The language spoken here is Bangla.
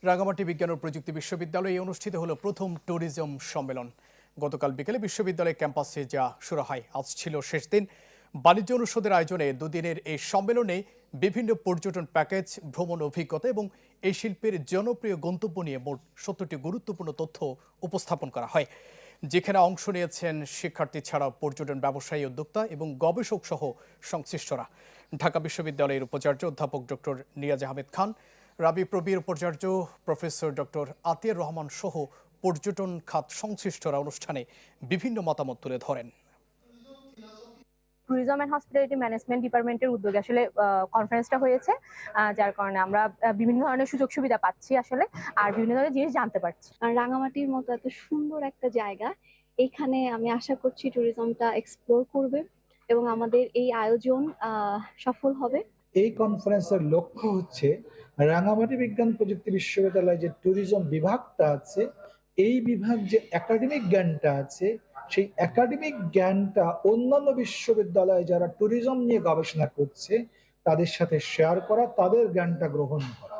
রাঙামাটি বিজ্ঞান ও প্রযুক্তি বিশ্ববিদ্যালয়ে অনুষ্ঠিত হলো প্রথম ট্যুরিজম সম্মেলন। গতকাল বিকেলে বিশ্ববিদ্যালয় ক্যাম্পাসে যা শুরু হয়, আজ ছিল শেষ দিন। বাণিজ্য অনুষদের আয়োজনে দুদিনের এই সম্মেলনে বিভিন্ন পর্যটন প্যাকেজ, ভ্রমণ অভিজ্ঞতা এবং এই শিল্পের জনপ্রিয় গন্তব্য নিয়ে মোট 70টি গুরুত্বপূর্ণ তথ্য উপস্থাপন করা হয়, যেখানে অংশ নিয়েছেন শিক্ষার্থী ছাড়াও পর্যটন ব্যবসায়ী, উদ্যোক্তা এবং গবেষক সহ সংশ্লিষ্টরা। ঢাকা বিশ্ববিদ্যালয়ের উপাচার্য অধ্যাপক ডক্টর নিয়াজ আহমেদ খান, রাবি প্রবীর উপাচার্য প্রফেসর ডক্টর আতিয়ার রহমান সহ পর্যটন খাত সংশ্লিষ্টরা অনুষ্ঠানে বিভিন্ন মতামত তুলে ধরেন। ট্যুরিজম অ্যান্ড হসপিটালিটি ম্যানেজমেন্ট ডিপার্টমেন্টের উদ্যোগে আসলে কনফারেন্সটা হয়েছে, যার কারণে আমরা বিভিন্ন ধরনের সুযোগ সুবিধা পাচ্ছি আসলে, আর বিভিন্ন ধরনের জিনিস জানতে পারছি। আর রাঙামাটির মতো এত সুন্দর একটা জায়গা, এখানে আমি আশা করছি ট্যুরিজমটা এক্সপ্লোর করবে এবং আমাদের এই আয়োজন সফল হবে। এই কনফারেন্সের লক্ষ্য হচ্ছে রাঙামাটি বিজ্ঞান প্রযুক্তি বিশ্ববিদ্যালয়ে যে ট্যুরিজম বিভাগটা আছে, এই বিভাগ যে একাডেমিক জ্ঞানটা আছে, সেই একাডেমিক জ্ঞানটা অন্যান্য বিশ্ববিদ্যালয়ে যারা ট্যুরিজম নিয়ে গবেষণা করছে তাদের সাথে শেয়ার করা, তাদের জ্ঞানটা গ্রহণ করা।